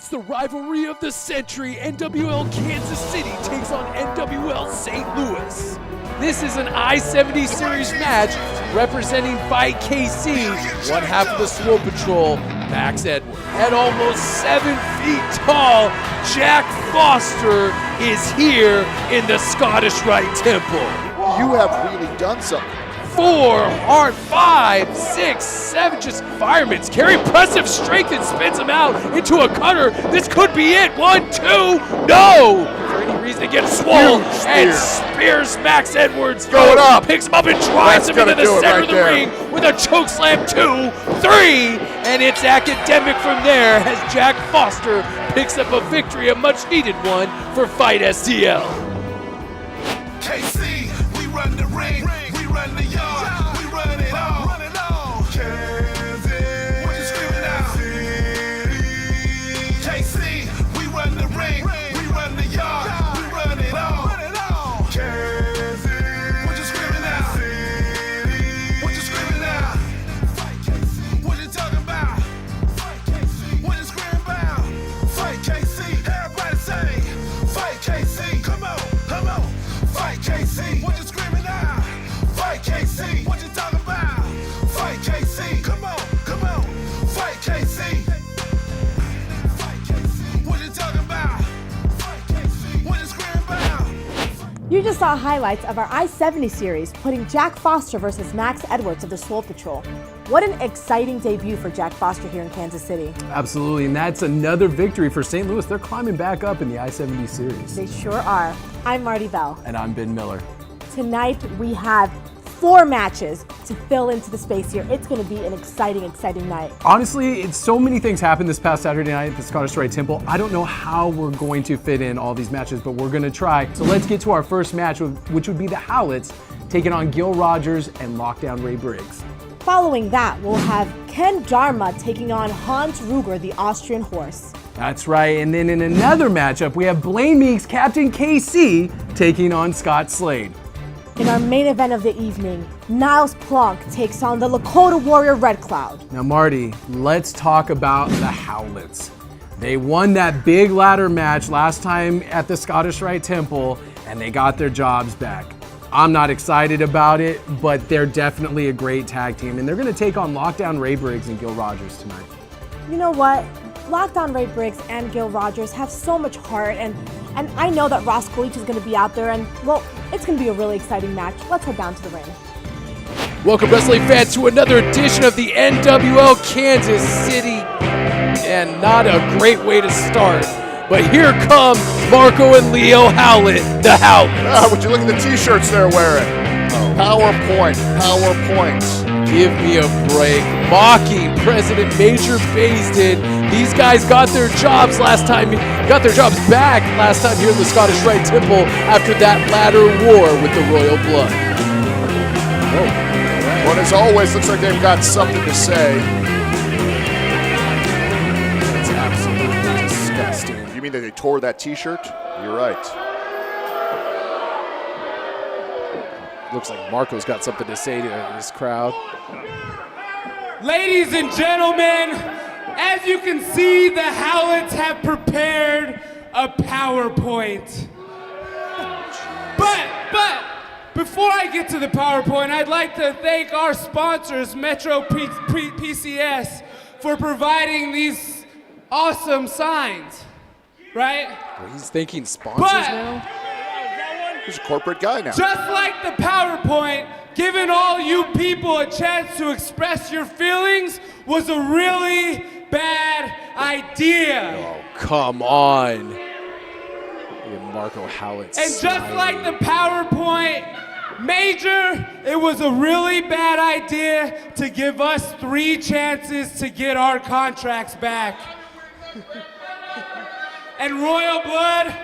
It's the rivalry of the century. NWL Kansas City takes on NWL St. Louis. This is an I-70 Series match representing Fight KC, one half of the Swole Patrol, Max Edwards. At almost 7 feet tall, Jack Foster is here in the Scottish Rite Temple. You have really done something. 4 hard, 5, 6, 7, just firemen's carry impressive strength and spins him out into a cutter. This could be it. 1, 2, no! For any reason to get Swole and spears Max Edwards. Going up. Picks him up and drives him into the center of the ring with a choke slam. 2, 3, and it's academic from there as Jack Foster picks up a victory, a much needed one for Fight STL. KC, we run the ring. Run the yard, we run it all, Kansas, what you screaming out? KC, we run the ring, we run the yard, we run it all, Kansas, what you screaming out? What you screaming out? What you talking about? What you screaming about? Fight KC, everybody say, fight KC, come on, fight KC, what you screaming out? Fight KC, what you talking about? Fight KC, come on, fight KC. What you talking about? Fight KC, what you screaming about? You just saw highlights of our I-70 series putting Jack Foster versus Max Edwards of the Swole Patrol. What an exciting debut for Jack Foster here in Kansas City. Absolutely, and that's another victory for St. Louis. They're climbing back up in the I-70 series. They sure are. I'm Marty Bell. And I'm Ben Miller. Tonight we have 4 matches to fill into the space here. It's going to be an exciting night. Honestly, so many things happened this past Saturday night at the Scottish Rite Temple. I don't know how we're going to fit in all these matches, but we're going to try. So let's get to our first match, which would be the Howletts taking on Gil Rogers and Lockdown Ray Briggs. Following that, we'll have Ken Dharma taking on Hans Ruger, the Austrian horse. That's right, and then in another matchup, we have Blaine Meeks, Captain KC, taking on Scott Slade. In our main event of the evening, Niles Plonk takes on the Lakota Warrior Red Cloud. Now Marty, let's talk about the Howletts. They won that big ladder match last time at the Scottish Rite Temple, and they got their jobs back. I'm not excited about it, but they're definitely a great tag team, and they're going to take on Lockdown Ray Briggs and Gil Rogers tonight. You know what? Lockdown Ray Briggs and Gil Rogers have so much heart, and I know that Roscoe Leech is going to be out there, and, well, it's going to be a really exciting match. Let's head down to the ring. Welcome, wrestling fans, to another edition of the NWL Kansas City. And not a great way to start, but here come Marco and Leo Howlett, the Howletts. Would you look at the t-shirts they're wearing? PowerPoint. Give me a break. Mocking President Major Bayston. These guys got their jobs back last time here in the Scottish Rite Temple after that ladder war with the royal blood. Well, as always, looks like they've got something to say. That's absolutely disgusting. You mean that they tore that t-shirt? You're right. Looks like Marco's got something to say to this crowd. Ladies and gentlemen, as you can see, the Howletts have prepared a PowerPoint. But before I get to the PowerPoint, I'd like to thank our sponsors, Metro PCS, for providing these awesome signs, right? Well, he's thanking sponsors now? He's a corporate guy now. Just like the PowerPoint, giving all you people a chance to express your feelings was a really bad idea. Oh, come on. Look at Marco Howlett. And just like the PowerPoint, Major, it was a really bad idea to give us 3 chances to get our contracts back. And Royal Blood,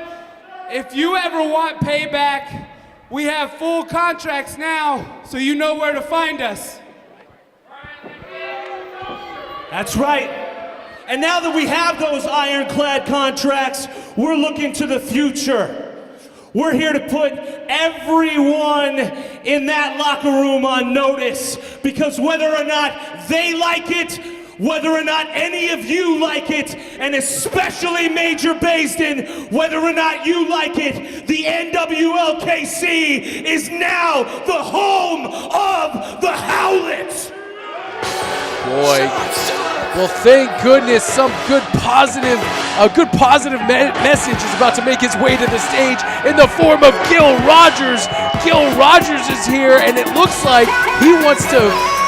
if you ever want payback, we have full contracts now, so you know where to find us. That's right. And now that we have those ironclad contracts, we're looking to the future. We're here to put everyone in that locker room on notice, because whether or not they like it, whether or not any of you like it, and especially Major Baisden, whether or not you like it, the NWLKC is now the home of the Howletts. Boy. Well, thank goodness a good positive message is about to make its way to the stage in the form of Gil Rogers. Gil Rogers is here, and it looks like he wants to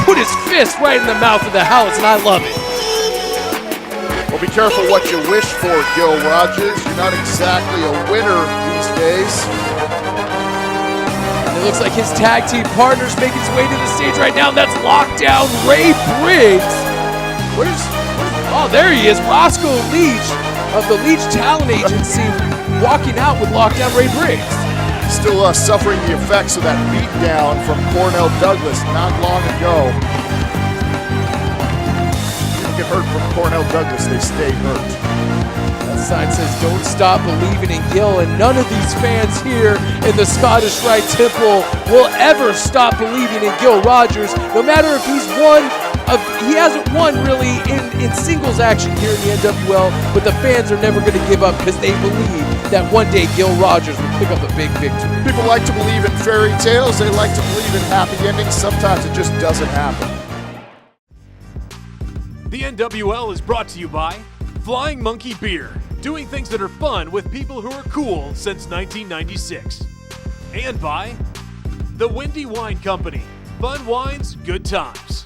put his fist right in the mouth of the Howletts, and I love it. Well, be careful what you wish for, Gil Rogers. You're not exactly a winner these days. And it looks like his tag team partner's making his way to the stage right now, and that's Lockdown Ray Briggs. Oh, there he is, Roscoe Leech of the Leech Talent Agency walking out with Lockdown Ray Briggs. Still suffering the effects of that beatdown from Cornell Douglas not long ago. People get hurt from Cornell Douglas, they stay hurt. That sign says, "Don't stop believing in Gil," and none of these fans here in the Scottish Rite Temple will ever stop believing in Gil Rogers, no matter if he hasn't won really in singles action here in the NWL, but the fans are never going to give up because they believe that one day Gil Rogers will pick up a big victory. People like to believe in fairy tales, they like to believe in happy endings. Sometimes it just doesn't happen. The NWL is brought to you by Flying Monkey Beer, doing things that are fun with people who are cool since 1996. And by the Windy Wine Company, fun wines, good times.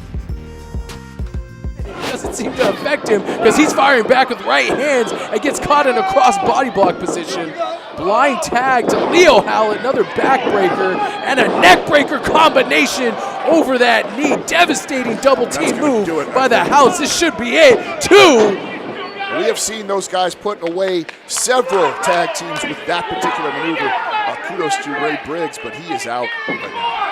It doesn't seem to affect him because he's firing back with right hands and gets caught in a cross body block position. Blind tag to Leo Howlett, another backbreaker and a neckbreaker combination over that knee. Devastating double team move by the Howletts. This should be it. 2. We have seen those guys putting away several tag teams with that particular maneuver. Kudos to Ray Briggs, but he is out right now.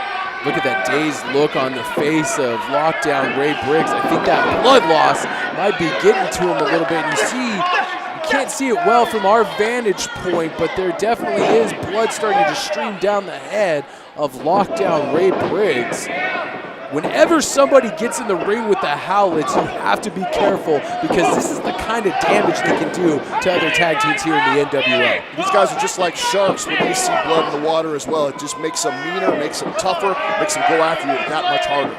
Look at that dazed look on the face of Lockdown Ray Briggs. I think that blood loss might be getting to him a little bit. You can't see it well from our vantage point, but there definitely is blood starting to stream down the head of Lockdown Ray Briggs. Whenever somebody gets in the ring with the Howletts, you have to be careful because this is the kind of damage they can do to other tag teams here in the NWL. These guys are just like sharks when they see blood in the water as well. It just makes them meaner, makes them tougher, makes them go after you that much harder.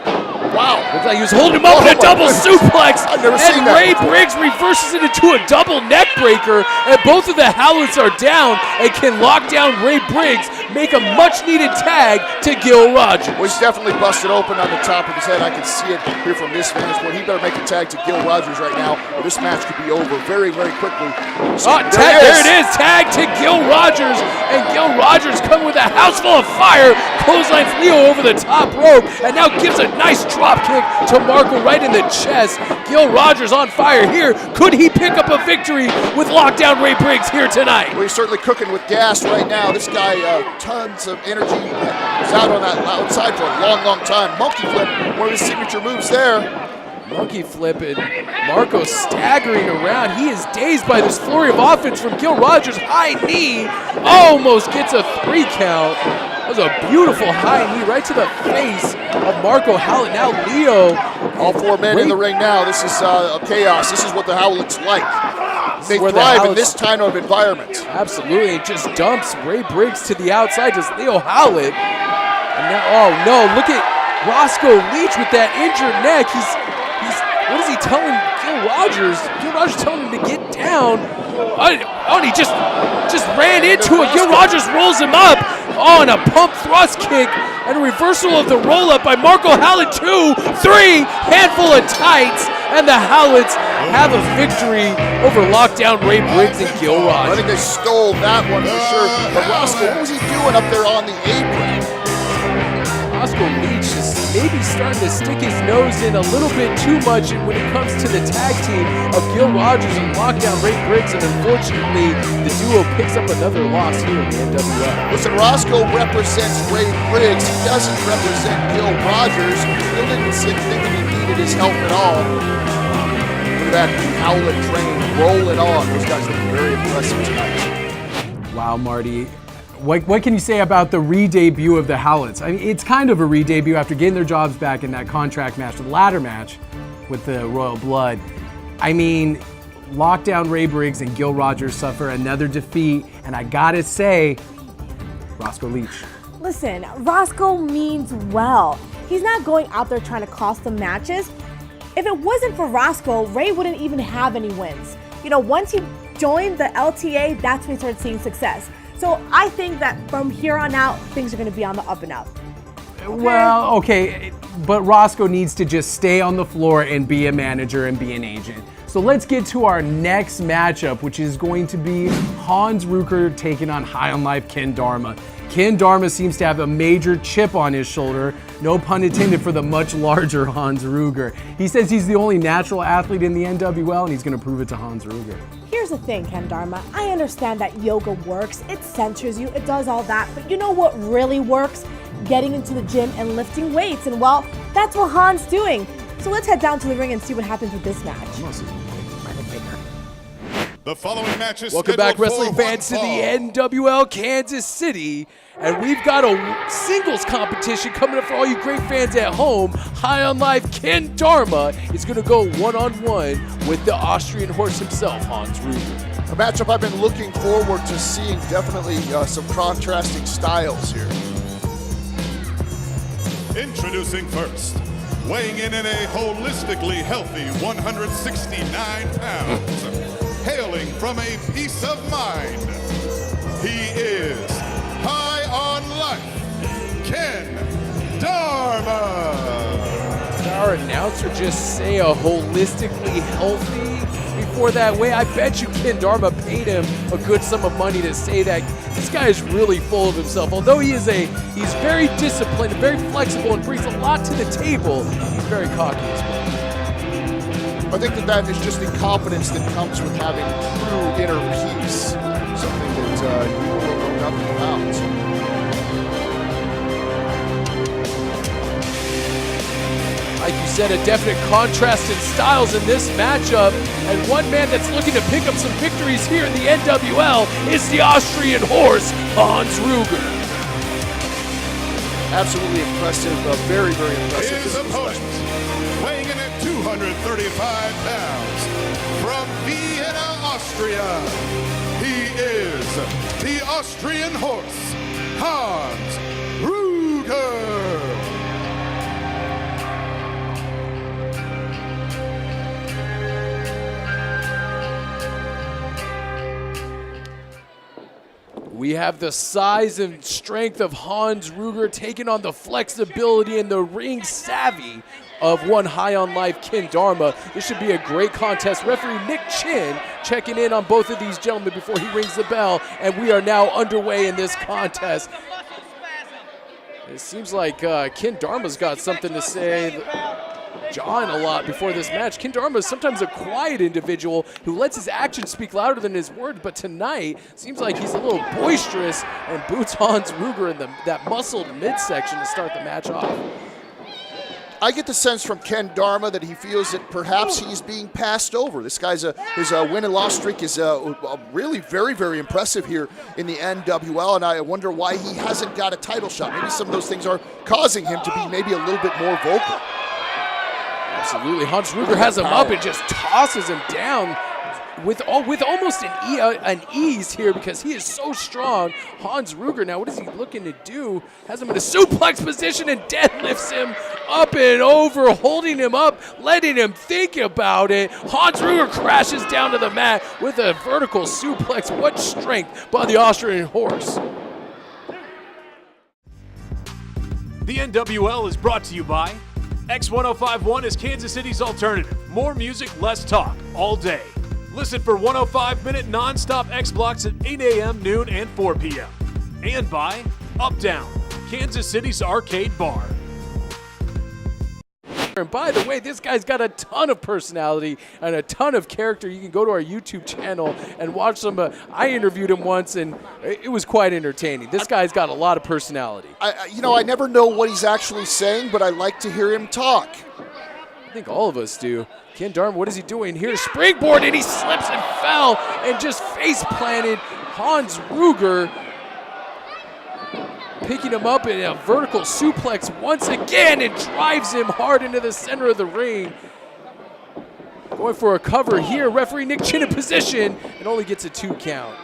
Wow. Looks like he was holding him up in a double suplex. I've never seen and that Ray before. Briggs reverses it into a double neck breaker, and both of the Howletts are down, and can Lockdown Ray Briggs make a much-needed tag to Gil Rogers. Well, he's definitely busted open on the top of his head. I can see it here from this vantage point. He better make a tag to Gil Rogers right now, or this match could be over very, very quickly. So There it is, tag to Gil Rogers, and Gil Rogers coming with a house full of fire, clotheslines Leo over the top rope, and now gives a nice drop kick to Marco right in the chest. Gil Rogers on fire here. Could he pick up a victory with Lockdown Ray Briggs here tonight? Well, he's certainly cooking with gas right now. This guy, tons of energy. He's out on that outside for a long, long time. Monkey flip, one of his signature moves there. Monkey flip, and Marco staggering around. He is dazed by this flurry of offense from Gil Rogers. High knee, almost gets a 3 count. That was a beautiful high knee right to the face of Marco Howlett. Now Leo. All 4 men in the ring now. This is chaos. This is what the Howletts like. They where the thrive in Howletts- this kind of environment. Absolutely, it just dumps Ray Briggs to the outside, just Leo Howlett. And now, oh no, look at Roscoe Leech with that injured neck. He's what is he telling Gil Rogers? Gil Rogers telling him to get down. And he just ran into it. Gil Rogers rolls him up. Oh, and a pump thrust kick and a reversal of the roll up by Marco Howlett. 2, 3, handful of tights, and the Howletts have a victory over Lockdown Ray Briggs and Gil I Rogers. think they stole that one for sure. But Roscoe, what was he doing up there on the apron? Roscoe Leech is maybe starting to stick his nose in a little bit too much when it comes to the tag team of Gil Rogers and Lockdown Ray Briggs, and unfortunately, the duo picks up another loss here in the NWL. Listen, Roscoe represents Ray Briggs. He doesn't represent Gil Rogers. Gil didn't think that he needed his help at all. Look at that Howlett train rolling on. Those guys look very impressive tonight. Wow, Marty. What can you say about the re-debut of the Howletts? I mean, it's kind of a re-debut after getting their jobs back in that contract match, the ladder match. with the royal blood. I mean, Lockdown Ray Briggs and Gil Rogers suffer another defeat, and I gotta say, Roscoe Leech. Listen, Roscoe means well. He's not going out there trying to cost them matches. If it wasn't for Roscoe, Ray wouldn't even have any wins. You know, once he joined the LTA, that's when he started seeing success. So I think that from here on out, things are going to be on the up and up. Okay? Well, okay, but Roscoe needs to just stay on the floor and be a manager and be an agent. So let's get to our next matchup, which is going to be Hans Ruger taking on High on Life Ken Dharma. Ken Dharma seems to have a major chip on his shoulder, no pun intended for the much larger Hans Ruger. He says he's the only natural athlete in the NWL, and he's going to prove it to Hans Ruger. Here's the thing, Ken Dharma. I understand that yoga works, it centers you, it does all that, but you know what really works? Getting into the gym and lifting weights, and well, that's what Han's doing. So let's head down to the ring and see what happens with this match. The following match is Welcome back, scheduled wrestling for fans, to one the fall. NWL Kansas City. And we've got a singles competition coming up for all you great fans at home. High on Life Ken Dharma is going to go one-on-one with the Austrian horse himself, Hans Ruger. A matchup I've been looking forward to seeing. Definitely some contrasting styles here. Introducing first, weighing in at a holistically healthy 169 pounds, hailing from a peace of mind, he is High on Life, Ken Dharma. Did our announcer just say a holistically healthy before that way? I bet you Ken Dharma paid him a good sum of money to say that. This guy is really full of himself. Although he's very disciplined and very flexible and brings a lot to the table, he's very cocky as well. I think that is just the confidence that comes with having true inner peace, something that you will know nothing about. Like you said, a definite contrast in styles in this matchup. And one man that's looking to pick up some victories here in the NWL is the Austrian horse, Hans Ruger. Absolutely impressive, very, very impressive. His opponent, weighing in at 235 pounds, from Vienna, Austria, he is the Austrian horse, Hans Ruger. We have the size and strength of Hans Ruger taking on the flexibility and the ring savvy of one High on Life Ken Dharma. This should be a great contest. Referee Nick Chin checking in on both of these gentlemen before he rings the bell, and we are now underway in this contest. It seems like Ken Dharma's got something to say. John a lot before this match. Ken Dharma is sometimes a quiet individual who lets his actions speak louder than his words, but tonight seems like he's a little boisterous and boots Hans Ruger in that muscled midsection to start the match off. I get the sense from Ken Dharma that he feels that perhaps he's being passed over. This guy's his win and loss streak is really very, very impressive here in the NWL, and I wonder why he hasn't got a title shot. Maybe some of those things are causing him to be maybe a little bit more vocal. Absolutely. Hans Ruger has him up and just tosses him down with almost an ease here because he is so strong. Hans Ruger, now what is he looking to do? Has him in a suplex position and deadlifts him up and over, holding him up, letting him think about it. Hans Ruger crashes down to the mat with a vertical suplex. What strength by the Austrian horse. The NWL is brought to you by X1051 is Kansas City's alternative. More music, less talk, all day. Listen for 105-minute non-stop X blocks at 8 a.m., noon, and 4 p.m. And by Up Down, Kansas City's arcade bar. And by the way, this guy's got a ton of personality and a ton of character. You can go to our YouTube channel and watch some. I interviewed him once, and it was quite entertaining. This guy's got a lot of personality. I never know what he's actually saying, but I like to hear him talk. I think all of us do. Ken Dharma, what is he doing here? Springboard, and he slips and fell and just face planted. Hans Ruger picking him up in a vertical suplex once again and drives him hard into the center of the ring. Going for a cover here. Referee Nick Chin in position and only gets a 2 count.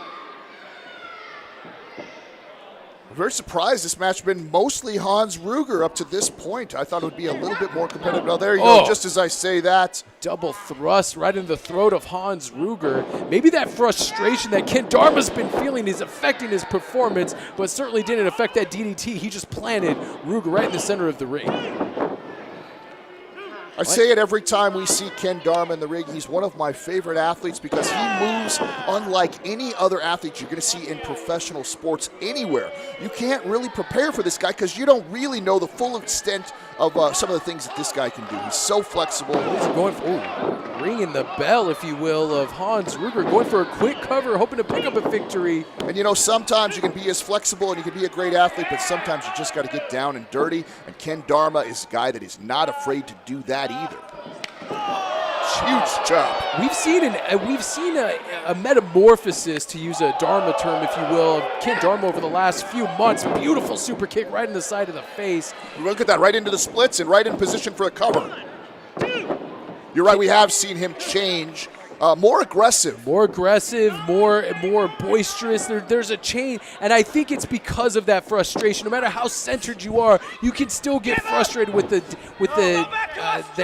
I'm very surprised this match has been mostly Hans Ruger up to this point. I thought it would be a little bit more competitive. Now, there you go. Just as I say that. Double thrust right in the throat of Hans Ruger. Maybe that frustration that Ken Dharma's been feeling is affecting his performance, but certainly didn't affect that DDT. He just planted Ruger right in the center of the ring. I say it every time we see Ken Dharma in the ring. He's one of my favorite athletes because he moves unlike any other athlete you're going to see in professional sports anywhere. You can't really prepare for this guy because you don't really know the full extent of some of the things that this guy can do. He's so flexible. He's going for, ringing the bell, if you will, of Hans Ruger, going for a quick cover, hoping to pick up a victory. And you know, sometimes you can be as flexible and you can be a great athlete, but sometimes you just got to get down and dirty. And Ken Dharma is a guy that is not afraid to do that either. Huge chop. We've seen a metamorphosis, to use a Dharma term, if you will, of Ken Dharma over the last few months. Beautiful super kick right in the side of the face. You look at that, right into the splits and right in position for a cover. You're right, we have seen him change. More aggressive. More aggressive, more boisterous. There's a change, and I think it's because of that frustration. No matter how centered you are, you can still get frustrated with the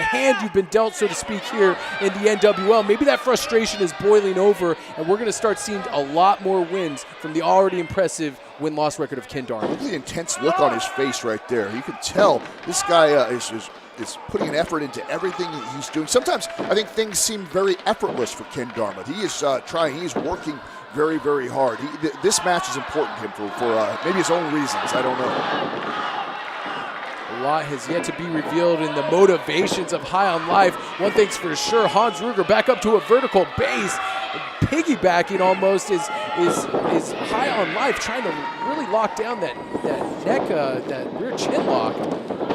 hand you've been dealt, so to speak, here in the NWL. Maybe that frustration is boiling over, and we're going to start seeing a lot more wins from the already impressive win-loss record of Ken Dharma. Look at the intense look on his face right there. You can tell this guy is putting an effort into everything that he's doing. Sometimes I think things seem very effortless for Ken Dharma. He is trying. He's working very, very hard. This match is important to him for maybe his own reasons. I don't know. A lot has yet to be revealed in the motivations of High on Life. One thing's for sure, Hans Ruger back up to a vertical base, piggybacking almost is High on Life, trying to really lock down that neck, that rear chin lock.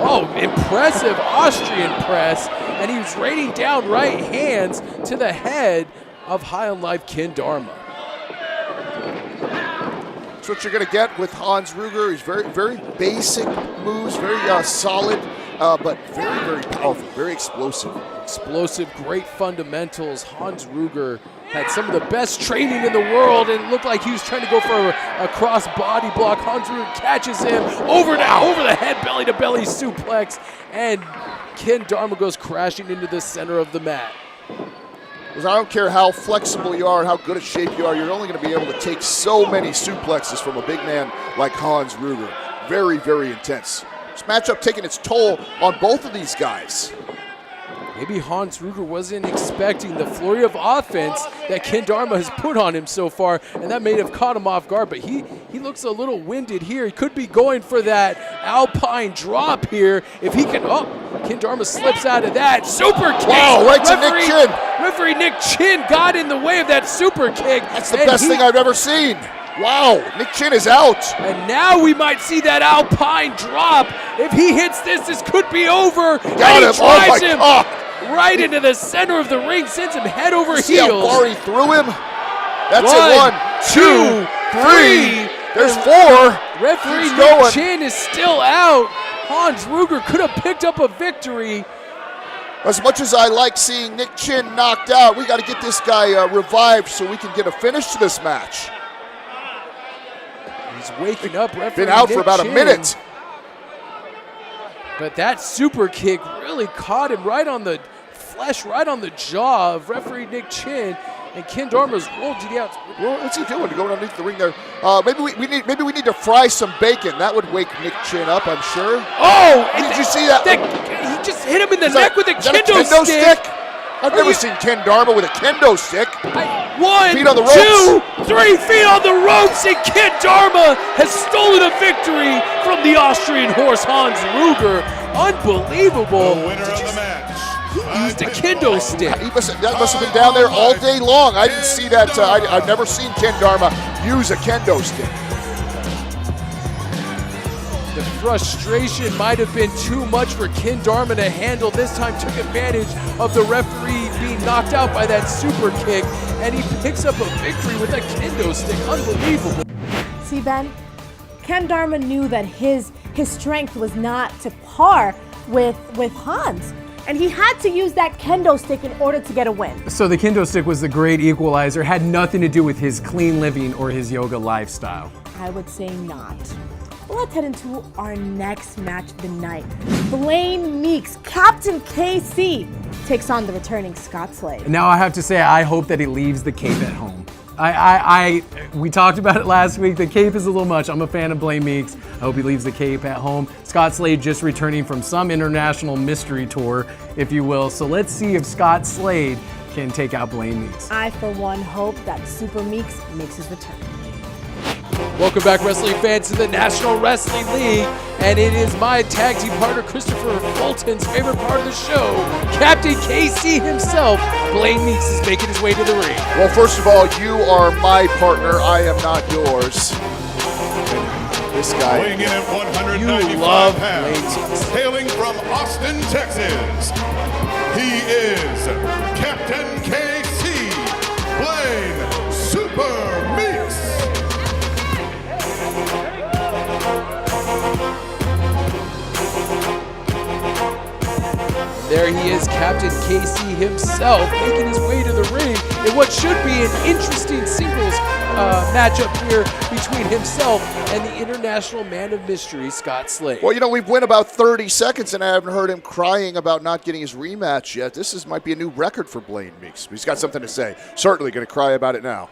Oh, impressive Austrian press, and he was raining down right hands to the head of High on Life Ken Dharma. That's what you're going to get with Hans Ruger. He's very, very basic moves, very solid, but very, very powerful, very explosive. Explosive, great fundamentals. Hans Ruger had some of the best training in the world, and it looked like he was trying to go for a cross body block. Hans Ruger catches him over the head, belly to belly suplex, and Ken Dharma goes crashing into the center of the mat. Because I don't care how flexible you are and how good a shape you are, you're only going to be able to take so many suplexes from a big man like Hans Ruger. Very, very intense. This matchup taking its toll on both of these guys. Maybe Hans Ruger wasn't expecting the flurry of offense that Ken Dharma has put on him so far, and that may have caught him off guard, but he looks a little winded here. He could be going for that Alpine drop here. If he can, Ken Dharma slips out of that. Super kick! Wow, right to Nick Chin. Referee Nick Chin got in the way of that super kick. That's the best thing I've ever seen. Wow, Nick Chin is out. And now we might see that Alpine drop. If he hits this could be over. Got him, oh my God. Right into the center of the ring, sends him head over heels. See how far he threw him? That's it, 1, 2, 3. There's 4. Referee Nick Chin is still out. Hans Ruger could have picked up a victory. As much as I like seeing Nick Chin knocked out, we got to get this guy revived so we can get a finish to this match. He's waking up. Referee Been out Nick for about Chin. a minute. But that super kick really caught him right on the flesh, right on the jaw of referee Nick Chin, and Ken Dharma's rolled to the outside. Well, what's he doing? Going underneath the ring there? Maybe we need to fry some bacon. That would wake Nick Chin up, I'm sure. Oh! Did you see that? He just hit him in the neck with a kendo stick. I've never seen Ken Dharma with a kendo stick. 1, 2, 3 feet on the ropes. Feet on the ropes, and Ken Dharma has stolen a victory from the Austrian horse Hans Ruger. Unbelievable. The winner of the match. He used a kendo stick. That must have been down there all day long. I didn't see that. I've never seen Ken Dharma use a kendo stick. The frustration might have been too much for Ken Dharma to handle. This time took advantage of the referee being knocked out by that super kick, and he picks up a victory with a kendo stick. Unbelievable. See, Ben, Ken Dharma knew that his strength was not to par with Hans. and he had to use that kendo stick in order to get a win. So the kendo stick was the great equalizer, had nothing to do with his clean living or his yoga lifestyle. I would say not. But let's head into our next match of the night. Blaine Meeks, Captain KC, takes on the returning Scott Slade. Now I have to say, I hope that he leaves the cape at home. We talked about it last week. The cape is a little much. I'm a fan of Blaine Meeks. I hope he leaves the cape at home. Scott Slade just returning from some international mystery tour, if you will. So let's see if Scott Slade can take out Blaine Meeks. I, for one, hope that Super Meeks makes his return. Welcome back, wrestling fans, to the National Wrestling League. And it is my tag team partner, Christopher Fulton's favorite part of the show, Captain KC himself. Blaine Meeks is making his way to the ring. Well, first of all, you are my partner. I am not yours. This guy. Weighing in at 195 You love pounds, hailing from Austin, Texas, he is Captain KC, Blaine Super Meeks. There he is, Captain KC himself, making his way to the ring in what should be an interesting singles matchup here between himself and the International Man of Mystery, Scott Slade. Well, you know, we've went about 30 seconds and I haven't heard him crying about not getting his rematch yet. This might be a new record for Blaine Meeks. He's got something to say. Certainly going to cry about it now.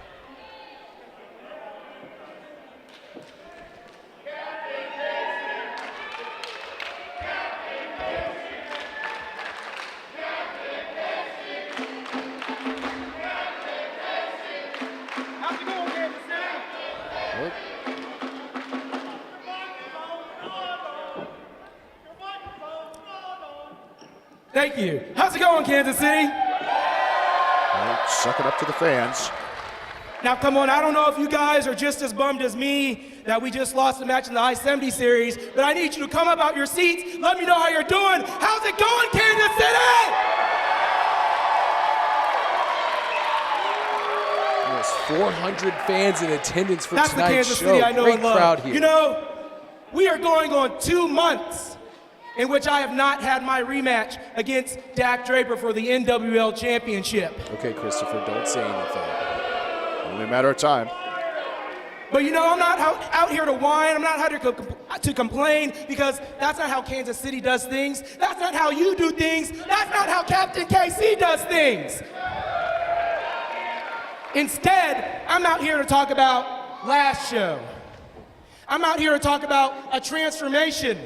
Thank you. How's it going, Kansas City? Well, suck it up to the fans. Now, come on, I don't know if you guys are just as bummed as me that we just lost the match in the I-70 series, but I need you to come up out your seats, let me know how you're doing. How's it going, Kansas City? Almost 400 fans in attendance for That's the tonight's Kansas show. City I know Great and love. crowd here. You know, we are going on 2 months in which I have not had my rematch against Dak Draper for the NWL Championship. Okay, Christopher, don't say anything. Only a matter of time. But you know, I'm not out here to whine, I'm not out here to complain, because that's not how Kansas City does things. That's not how you do things. That's not how Captain KC does things. Instead, I'm out here to talk about last show. I'm out here to talk about a transformation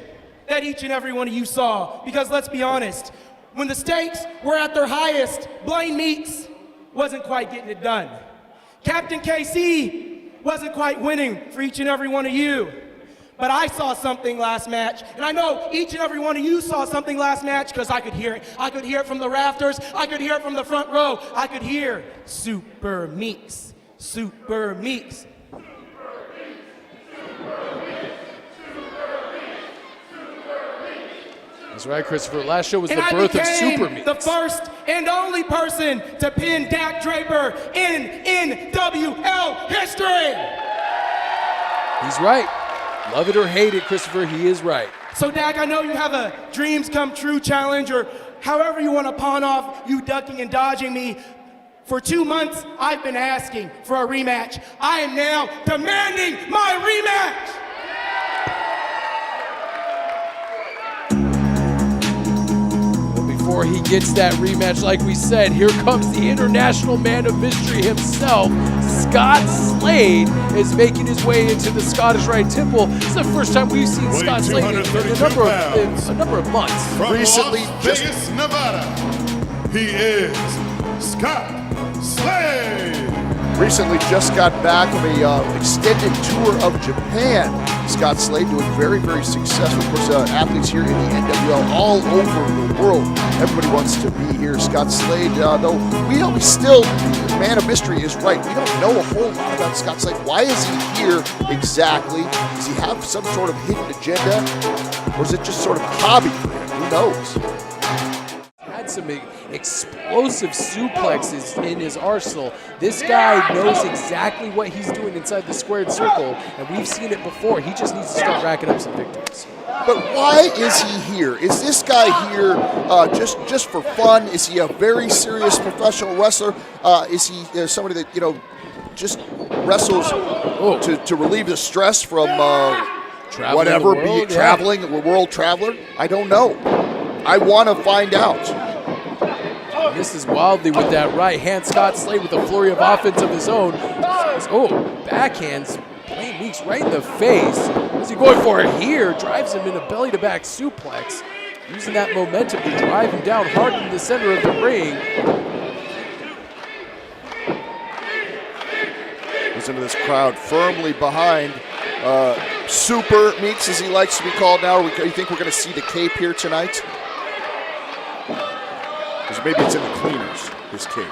that each and every one of you saw. Because let's be honest, when the stakes were at their highest, Blaine Meeks wasn't quite getting it done. Captain KC wasn't quite winning for each and every one of you. But I saw something last match, and I know each and every one of you saw something last match, because I could hear it. I could hear it from the rafters, I could hear it from the front row. I could hear Super Meeks, Super Meeks. That's right, Christopher. Last show was And the birth of became Super Meeks. the first and only person to pin Dak Draper in NWL history. He's right. Love it or hate it, Christopher, he is right. So Dak, I know you have a dreams come true challenge, or however you want to pawn off you ducking and dodging me. For 2 months, I've been asking for a rematch. I am now demanding my rematch. Before he gets that rematch, like we said, here comes the International Man of Mystery himself. Scott Slade is making his way into the Scottish Rite Temple. It's the first time we've seen Weighing Scott Slade in a number of months. From Recently, Las just- Vegas, Nevada, he is Scott Slade. Recently just got back from a extended tour of Japan. Scott Slade doing very, very successful. Of course, athletes here in the NWL all over the world. Everybody wants to be here. Scott Slade, though, we still, Man of Mystery is right. We don't know a whole lot about Scott Slade. Why is he here exactly? Does he have some sort of hidden agenda? Or is it just sort of a hobby for him? Who knows? Had got some explosive suplexes in his arsenal. This guy knows exactly what he's doing inside the squared circle, and we've seen it before. He just needs to start racking up some victories. But why is he here? Is this guy here just for fun? Is he a very serious professional wrestler? Is he somebody that, just wrestles to relieve the stress from whatever, the world, be it traveling, a world traveler? I don't know. I want to find out. Misses wildly with that right hand. Scott Slade with a flurry of offense of his own. Oh, backhands. Blaine Meeks right in the face. What's he going for here? Drives him in a belly-to-back suplex. Using that momentum to drive him down hard in the center of the ring. Listen to this crowd firmly behind Super Meeks, as he likes to be called now. You think we're going to see the cape here tonight? Because maybe it's in the cleaners, his cape.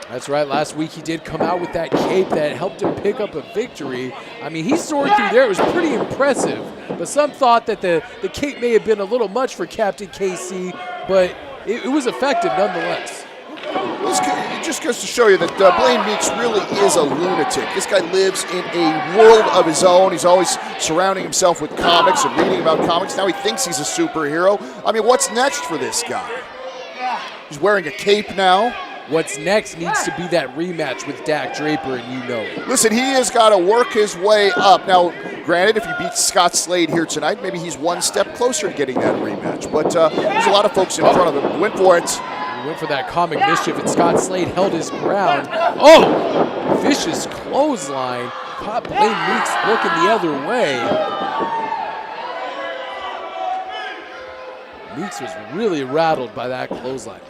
That's right. Last week he did come out with that cape that helped him pick up a victory. I mean, he soared through there. It was pretty impressive. But some thought that the cape may have been a little much for Captain KC, but it was effective nonetheless. It just goes to show you that Blaine Meeks really is a lunatic. This guy lives in a world of his own. He's always surrounding himself with comics and reading about comics. Now he thinks he's a superhero. I mean, what's next for this guy? He's wearing a cape now. What's next needs to be that rematch with Dak Draper, and you know it. Listen, he has got to work his way up. Now, granted, if he beats Scott Slade here tonight, maybe he's one step closer to getting that rematch. But there's a lot of folks in front of him. He went for it. He went for that comic mischief, and Scott Slade held his ground. Oh! Vicious clothesline. Caught Blaine Meeks looking the other way. Meeks was really rattled by that clothesline.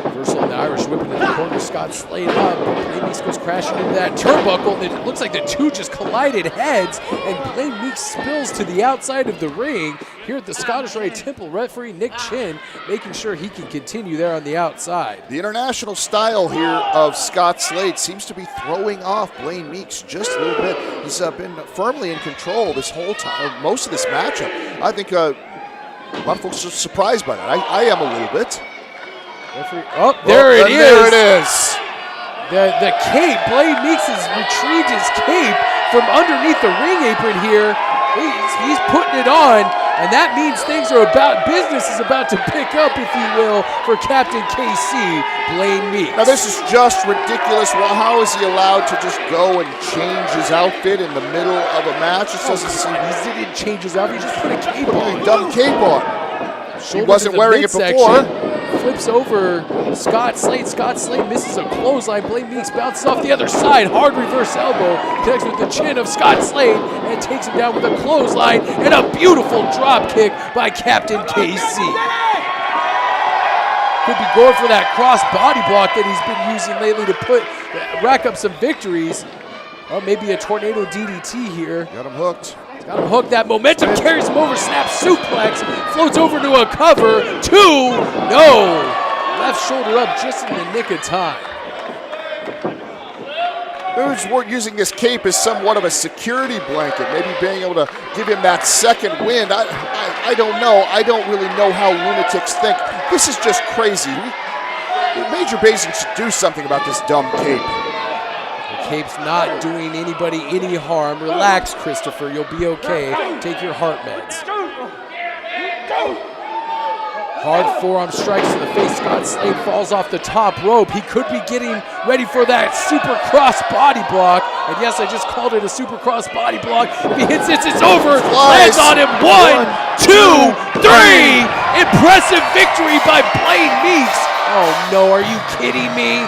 Reversal in the Irish whip into the corner. Scott Slade up. Blaine Meeks goes crashing into that turnbuckle. It looks like the two just collided heads, and Blaine Meeks spills to the outside of the ring. Here at the Scottish Rite Temple, referee Nick Chin making sure he can continue there on the outside. The international style here of Scott Slade seems to be throwing off Blaine Meeks just a little bit. He's been firmly in control this whole time, most of this matchup. I think a lot of folks are surprised by that. I am a little bit. Oh, there it is. There it is. The cape. Blaine Meeks has retrieved his cape from underneath the ring apron here. He's putting it on, and that means business is about to pick up, if you will, for Captain KC, Blaine Meeks. Now this is just ridiculous. Well, how is he allowed to just go and change his outfit in the middle of a match? It doesn't seem. He didn't change his outfit. He just put a cape on. A dumb cape on. He wasn't wearing it before. Flips over Scott Slade. Scott Slade misses a clothesline. Blaine Meeks bounces off the other side. Hard reverse elbow. Connects with the chin of Scott Slade and takes him down with a clothesline and a beautiful drop kick by Captain KC. Could be going for that cross body block that he's been using lately to rack up some victories. Or maybe a tornado DDT here. Got him hooked. Got him hooked. That momentum carries him over. Snap suplex. Floats over to a cover. 2. No. Left shoulder up just in the nick of time. We're using this cape as somewhat of a security blanket, maybe being able to give him that second wind. I don't know. I don't really know how lunatics think. This is just crazy. Major Basin should do something about this dumb cape. Cape's not doing anybody any harm. Relax, Christopher. You'll be okay. Take your heart meds. Hard forearm strikes to the face. Scott Slade falls off the top rope. He could be getting ready for that super cross body block. And yes, I just called it a super cross body block. If he hits this, it's over. Lands on him. 1, 2, 3. Impressive victory by Blaine Meeks. Oh no, are you kidding me?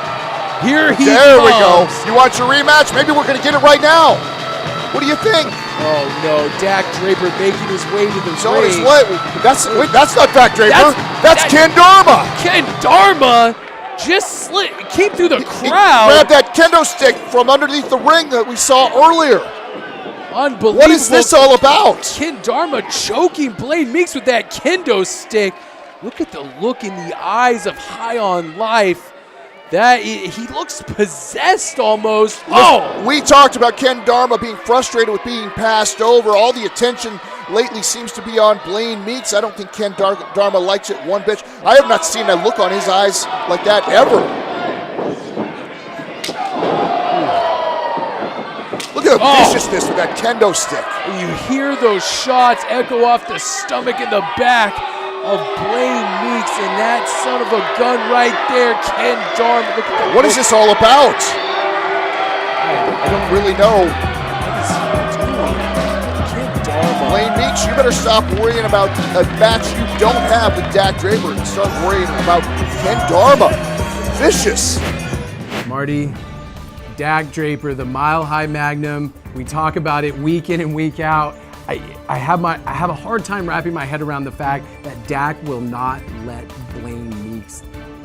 Here he There comes. we go. You want your rematch? Maybe we're going to get it right now. What do you think? Oh no, Dak Draper making his way to the So ring. that's not Dak Draper. That's Ken Dharma. Ken Dharma just came through the He crowd. grabbed that kendo stick from underneath the ring that we saw earlier. Unbelievable. What is this all about? Ken Dharma choking Blaine Meeks with that kendo stick. Look at the look in the eyes of High on Life. He looks possessed almost. We talked about Ken Dharma being frustrated with being passed over, all the attention lately seems to be on Blaine Meeks. I don't think Ken Dharma likes it one bit. I have not seen a look on his eyes like that ever. Look at the viciousness with that kendo stick. You hear those shots echo off the stomach and the back of Blaine Meeks, and that son of a gun right there, Ken Dharma. Look at what is this all about? I don't really know. Blaine Meeks, you better stop worrying about a match you don't have with Dak Draper and start worrying about Ken Dharma. Vicious. Marty, Dak Draper, the Mile High Magnum. We talk about it week in and week out. I have a hard time wrapping my head around the fact that Dak will not let Blaine Meeks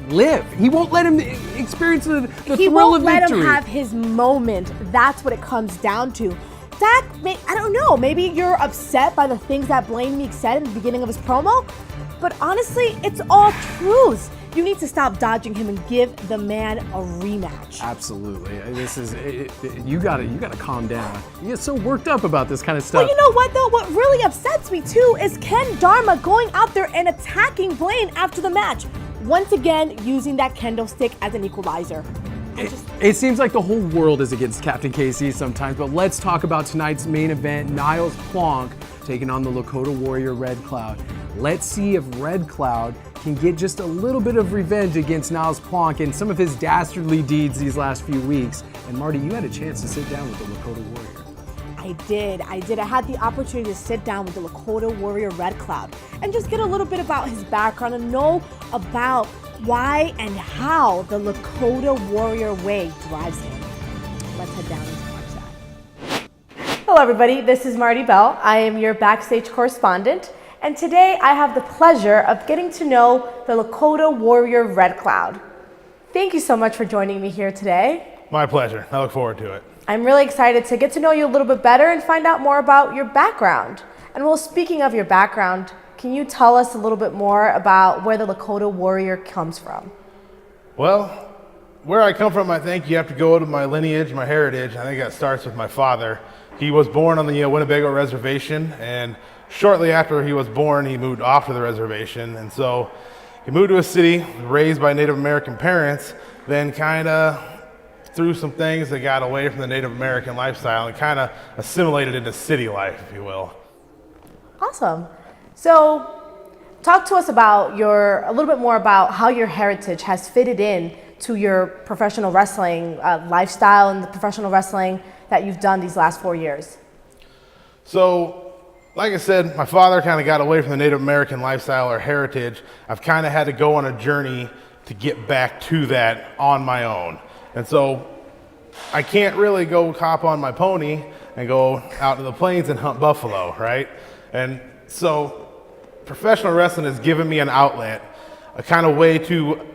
live. He won't let him experience the thrill of victory. He won't let him have his moment. That's what it comes down to. Dak, I don't know, maybe you're upset by the things that Blaine Meeks said in the beginning of his promo, but honestly, it's all truths. You need to stop dodging him and give the man a rematch. Absolutely. This is you gotta calm down. You get so worked up about this kind of stuff. Well, you know what though? What really upsets me too is Ken Dharma going out there and attacking Blaine after the match. Once again, using that kendo stick as an equalizer. It seems like the whole world is against Captain KC sometimes, but let's talk about tonight's main event, Niles Plonk taking on the Lakota Warrior Red Cloud. Let's see if Red Cloud can get just a little bit of revenge against Niles Plonk and some of his dastardly deeds these last few weeks. And Marty, you had a chance to sit down with the Lakota Warrior. I did. I had the opportunity to sit down with the Lakota Warrior Red Cloud and just get a little bit about his background and know about why and how the Lakota Warrior way drives him. Let's head down and watch that. Hello everybody, this is Marty Bell. I am your backstage correspondent, and today I have the pleasure of getting to know the Lakota Warrior Red Cloud. Thank you so much for joining me here today. My pleasure. I look forward to it. I'm really excited to get to know you a little bit better and find out more about your background. And well, speaking of your background, can you tell us a little bit more about where the Lakota Warrior comes from? Well, where I come from, I think you have to go to my lineage, my heritage. I think that starts with my father. He was born on the Winnebago Reservation, and shortly after he was born, he moved off to the reservation. And so he moved to a city, raised by Native American parents, then kind of through some things that got away from the Native American lifestyle and kind of assimilated into city life, if you will. Awesome. So talk to us about a little bit more about how your heritage has fitted in to your professional wrestling lifestyle and the professional wrestling that you've done these last 4 years. So, like I said, my father kind of got away from the Native American lifestyle or heritage. I've kind of had to go on a journey to get back to that on my own. And so I can't really go hop on my pony and go out to the plains and hunt buffalo, right? And so professional wrestling has given me an outlet, a kind of way to,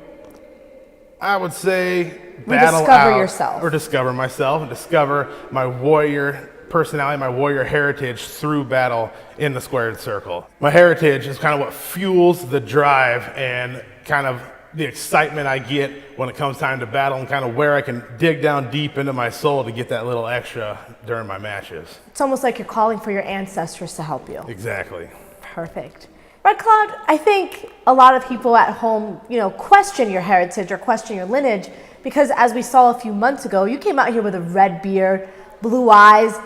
I would say, battle discover out yourself. Or discover myself and discover my warrior personality, my warrior heritage through battle in the squared circle. My heritage is kind of what fuels the drive and kind of the excitement I get when it comes time to battle and kind of where I can dig down deep into my soul to get that little extra during my matches. It's almost like you're calling for your ancestors to help you. Exactly. Perfect. Red Cloud, I think a lot of people at home, question your heritage or question your lineage because as we saw a few months ago, you came out here with a red beard, blue eyes.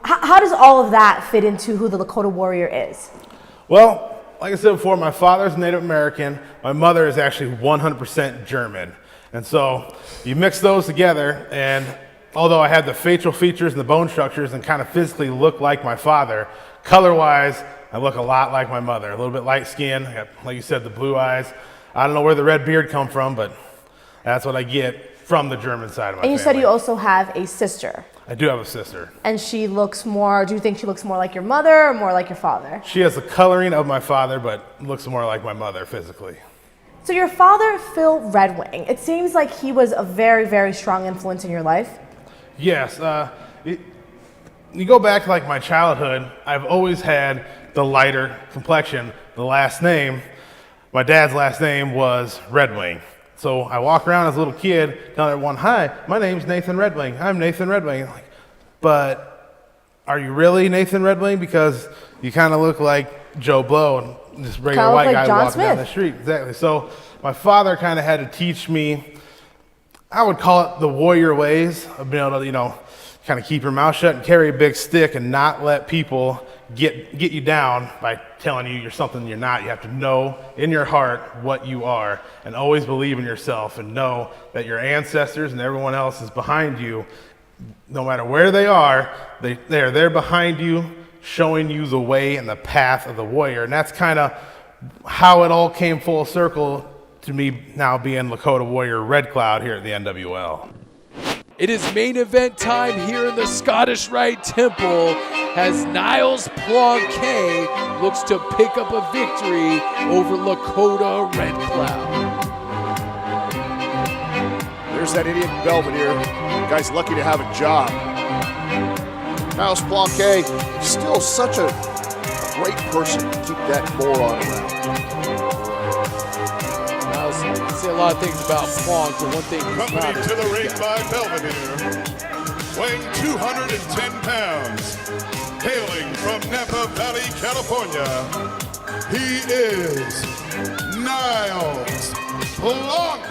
How does all of that fit into who the Lakota Warrior is? Well, like I said before, my father's Native American. My mother is actually 100% German. And so you mix those together, and although I have the facial features and the bone structures and kind of physically look like my father, color-wise, I look a lot like my mother. A little bit light skin, I got, like you said, the blue eyes. I don't know where the red beard come from, but that's what I get from the German side of my family. And you said you also have a sister. I do have a sister. And she looks more, do you think she looks more like your mother or more like your father? She has the coloring of my father, but looks more like my mother physically. So your father, Phil Redwing, it seems like he was a very, very strong influence in your life. Yes. You go back to like my childhood, I've always had the lighter complexion. The last name, my dad's last name was Redwing. So I walk around as a little kid telling everyone, "Hi, my name's Nathan Redwing. I'm Nathan Redwing." But are you really Nathan Red Wing? Because you kind of look like Joe Blow, and this regular Kinda look white like guy John walking down Smith. the street. Exactly. So my father kind of had to teach me, I would call it the warrior ways of being able to, kind of keep your mouth shut and carry a big stick and not let people get you down by telling you you're something you're not. You have to know in your heart what you are and always believe in yourself and know that your ancestors and everyone else is behind you. No matter where they are, they're there behind you, showing you the way and the path of the warrior. And that's kind of how it all came full circle to me now being Lakota Warrior Red Cloud here at the NWL. It is main event time here in the Scottish Rite Temple as Niles Plonk looks to pick up a victory over Lakota Red Cloud. There's that idiot Belvedere. The guy's lucky to have a job. Niles Plonk, still such a great person to keep that moron around. I say a lot of things about Plonk, but one thing he's not Accompanied is to the this ring guy. by Belvedere, weighing 210 pounds, hailing from Napa Valley, California, he is Niles Plonk.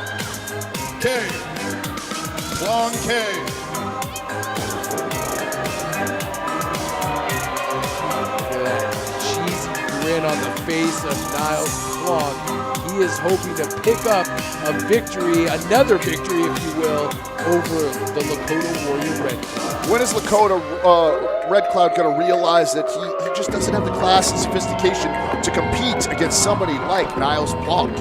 Plonk. Look at that cheesy grin on the face of Niles Plonk. He is hoping to pick up a victory, another victory, if you will, over the Lakota Warrior Red Cloud. When is Lakota Red Cloud going to realize that he just doesn't have the class and sophistication to compete against somebody like Niles Plonk?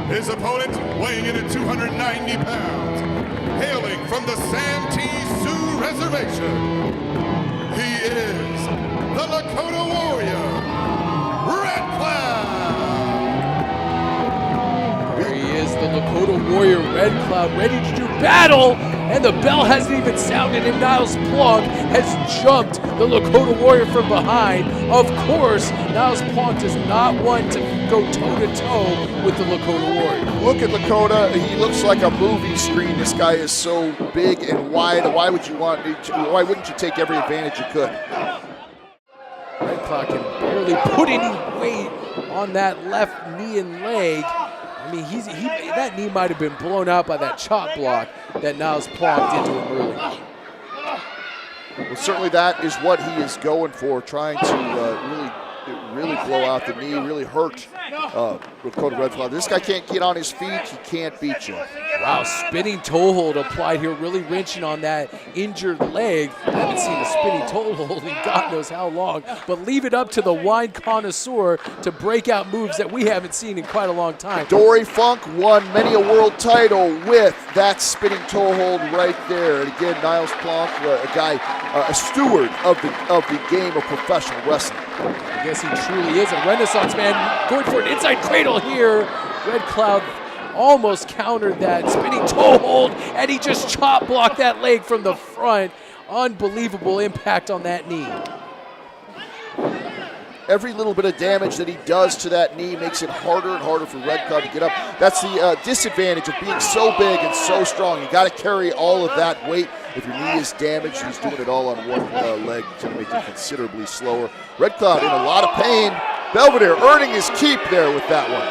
His opponent, weighing in at 290 pounds, hailing from the Santee Sioux Reservation, he is the Lakota Warrior, Red Cloud. There he is, the Lakota Warrior Red Cloud, ready to do battle, and the bell hasn't even sounded, and Niles Plonk has jumped the Lakota Warrior from behind. Of course, Niles Plonk does not want to go toe-to-toe with the Lakota Warrior. Look at Lakota. He looks like a movie screen. This guy is so big and wide. Why wouldn't you take every advantage you could? Red Cloud can barely put any weight on that left knee and leg. I mean, that knee might have been blown out by that chop block that Niles Plonk did to him earlier. Well, certainly that is what he is going for, trying to really blow out the knee, really hurt Lakota Red Cloud. This guy can't get on his feet. He can't beat you. Wow, spinning toe hold applied here, really wrenching on that injured leg. I haven't seen a spinning toe hold in God knows how long, but leave it up to the wine connoisseur to break out moves that we haven't seen in quite a long time. Dory Funk won many a world title with that spinning toe hold right there. And again, Niles Plonk, a steward of the game of professional wrestling. I guess he truly is a Renaissance man, going for an inside cradle here. Red Cloud almost countered that spinning toe hold, and he just chop blocked that leg from the front. Unbelievable impact on that knee. Every little bit of damage that he does to that knee makes it harder and harder for Red Cloud to get up. That's the disadvantage of being so big and so strong. You got to carry all of that weight. If your knee is damaged, he's doing it all on one leg to make it considerably slower. Red Cloud in a lot of pain. Belvedere earning his keep there with that one.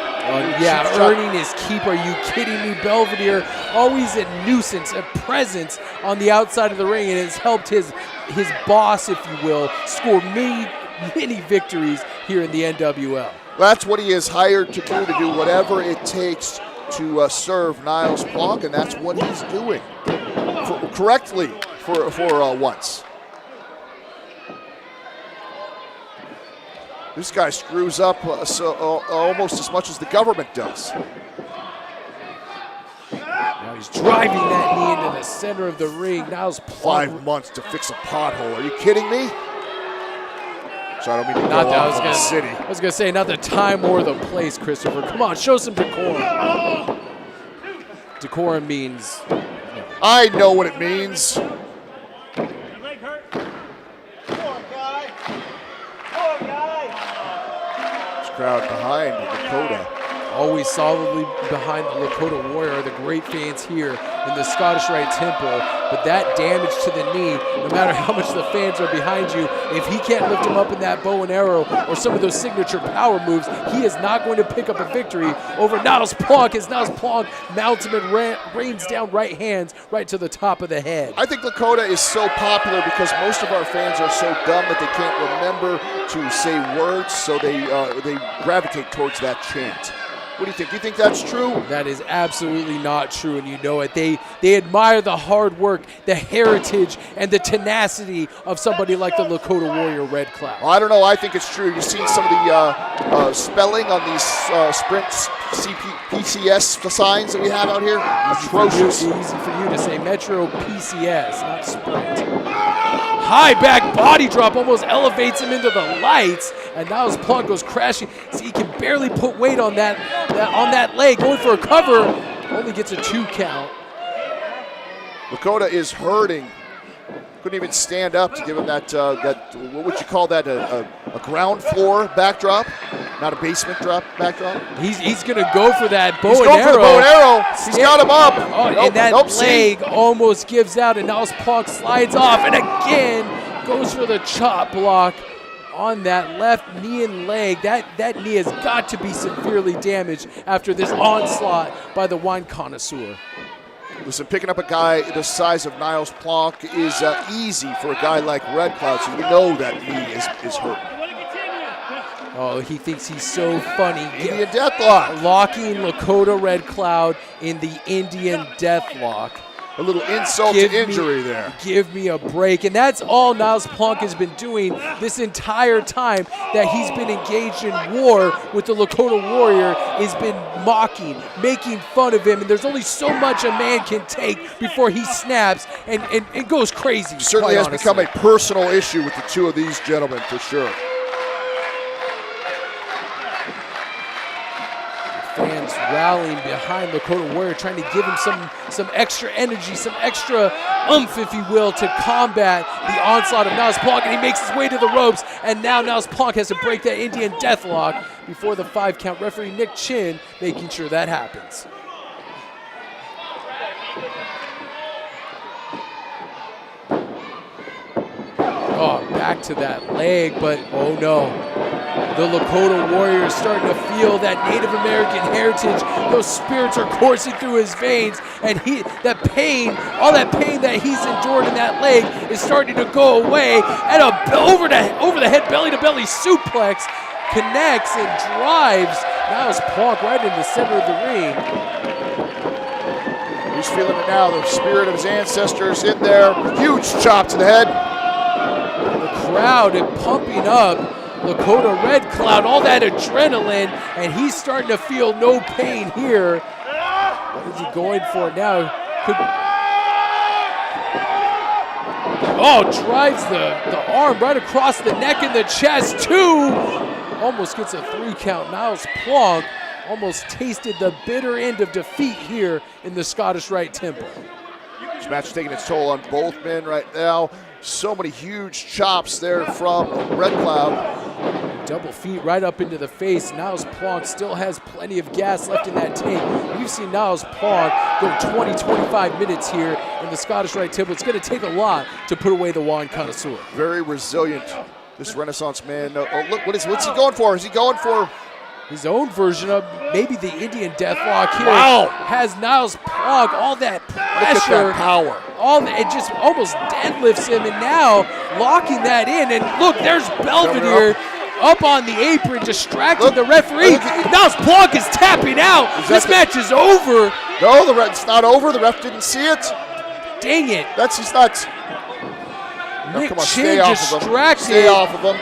Earning his keep. Are you kidding me? Belvedere, always a nuisance, a presence on the outside of the ring, and has helped his boss, if you will, score many victories here in the NWL. That's what he is hired to do whatever it takes to serve Niles Plonk, and that's what he's doing correctly for once. This guy screws up almost as much as the government does. Now he's driving that knee into the center of the ring. Niles Plonk. 5 months to fix a pothole. Are you kidding me? So I don't mean to Not go that off on the city. I was gonna say not the time or the place, Christopher. Come on, show some decorum. Decorum means. I know what it means. crowd behind Lakota. Always solidly behind the Lakota Warrior, the great fans here in the Scottish Rite Temple. But that damage to the knee, no matter how much the fans are behind you, if he can't lift him up in that bow and arrow or some of those signature power moves, he is not going to pick up a victory over Niles Plonk as Niles Plonk mounts him and rains down right hands right to the top of the head. I think Lakota is so popular because most of our fans are so dumb that they can't remember to say words, so they gravitate towards that chant. What do you think? Do you think that's true? That is absolutely not true, and you know it. They admire the hard work, the heritage, and the tenacity of somebody like the Lakota Warrior Red Cloud. Well, I don't know. I think it's true. You've seen some of the spelling on these Sprint PCS signs that we have out here. Atrocious. Easy for you to say Metro PCS, not Sprint. High back body drop almost elevates him into the lights, and now his Plonk goes crashing. See, he can barely put weight on that leg, going for a cover. Only gets a 2 count. Lakota is hurting. Couldn't even stand up to give him that what would you call that, a ground floor backdrop, not a basement drop backdrop. He's going to go for that bow He's and going arrow. for the bow and arrow. He's got him up. Oh, nope, and that nope, leg almost gives out, and now his Plonk slides off, and again goes for the chop block on that left knee and leg. That knee has got to be severely damaged after this onslaught by the wine connoisseur. Listen, picking up a guy the size of Niles Plonk is easy for a guy like Red Cloud, so you know that knee is hurt. Oh, he thinks he's so funny. Indian Deathlock. Locking Lakota Red Cloud in the Indian Deathlock. A little insult to injury there. Give me a break. And that's all Niles Plonk has been doing this entire time that he's been engaged in war with the Lakota Warrior, has been mocking, making fun of him. And there's only so much a man can take before he snaps and goes crazy. Certainly has become a personal issue with the two of these gentlemen, for sure. Fans rallying behind Lakota Warrior, trying to give him some extra energy, some extra oomph, if you will, to combat the onslaught of Niles Plonk, and he makes his way to the ropes, and now Niles Plonk has to break that Indian Deathlock before the 5 count. Referee Nick Chin making sure that happens. Oh, back to that leg, but oh no. The Lakota Warrior is starting to feel that Native American heritage. Those spirits are coursing through his veins, and that pain, all that pain that he's endured in that leg is starting to go away. And over the head, belly to belly suplex connects and drives Niles Plonk right in the center of the ring. He's feeling it now. The spirit of his ancestors in there. Huge chop to the head. The crowd is pumping up Lakota Red Cloud, all that adrenaline, and he's starting to feel no pain here. What is he going for now? Drives the arm right across the neck and the chest, too. Almost gets a 3 count. Niles Plonk almost tasted the bitter end of defeat here in the Scottish Rite Temple. This match is taking its toll on both men right now. So many huge chops there from Red Cloud. Double feet right up into the face. Niles Plonk still has plenty of gas left in that tank. We've seen Niles Plonk go 20-25 minutes here in the Scottish Rite Temple. It's going to take a lot to put away the wine connoisseur. Very resilient, this Renaissance man. Oh, look, what's he going for? Is he going for his own version of maybe the Indian Deathlock here? Wow. Has Niles Plonk all that pressure. Look at that power. It just almost deadlifts him, and now locking that in. And look, there's Belvedere up on the apron, distracting the referee. Niles Plonk is tapping out. This match is over. No, it's not over. The ref didn't see it. Dang it. He's not. Nick come on, Chin distracted. Stay off of him.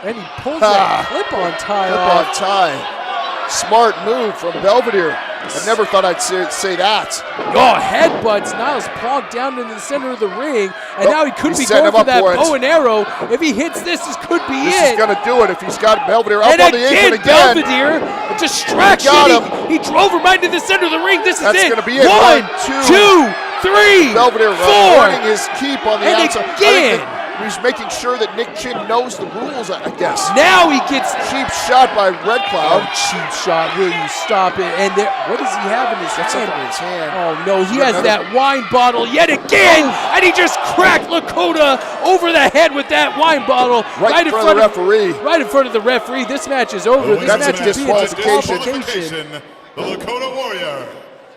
And he pulls that clip-on tie off. Clip-on tie. Smart move from Belvedere. I never thought I'd say that. Oh, headbutts Niles Plonk down in the center of the ring, and now he could be going for that bow and arrow. If he hits this could be it. This is going to do it if he's got Belvedere up on the apron again. Belvedere, a distraction. He drove him right into the center of the ring. This is it. That's going to be it. 1, 2, 3, Belvedere 4. earning his keep on the and outside. Again. He's making sure that Nick Chin knows the rules, I guess. Now he gets Cheap shot by Red Cloud. cheap shot. Will you stop it? And what does he have in his That's hand? up in his hand. Oh no, he has Another- that wine bottle yet again, and he just cracked Lakota over the head with that wine bottle Right in front of the referee. Right in front of the referee. This match is over. This That's a match is being disqualification. The Lakota Warrior,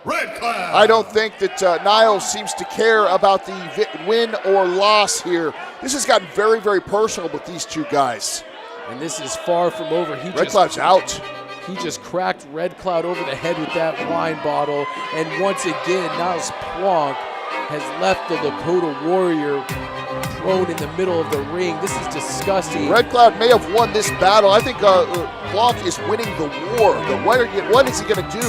Red Cloud. I don't think that Niles seems to care about the win or loss here. This has gotten very, very personal with these two guys. And this is far from over. Red Cloud's out. He just cracked Red Cloud over the head with that wine bottle. And once again, Niles Plonk has left the Lakota Warrior prone in the middle of the ring. This is disgusting. Red Cloud may have won this battle. I think Plonk is winning the war. What is he going to do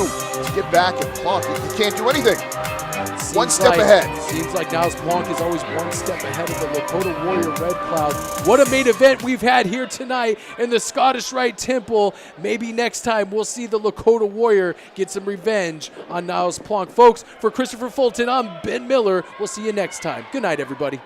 to get back at Plonk? He can't do anything. One step ahead. Seems like Niles Plonk is always one step ahead of the Lakota Warrior Red Cloud. What a main event we've had here tonight in the Scottish Rite Temple. Maybe next time we'll see the Lakota Warrior get some revenge on Niles Plonk. Folks, for Christopher Fulton, I'm Ben Miller. We'll see you next time. Good night, everybody.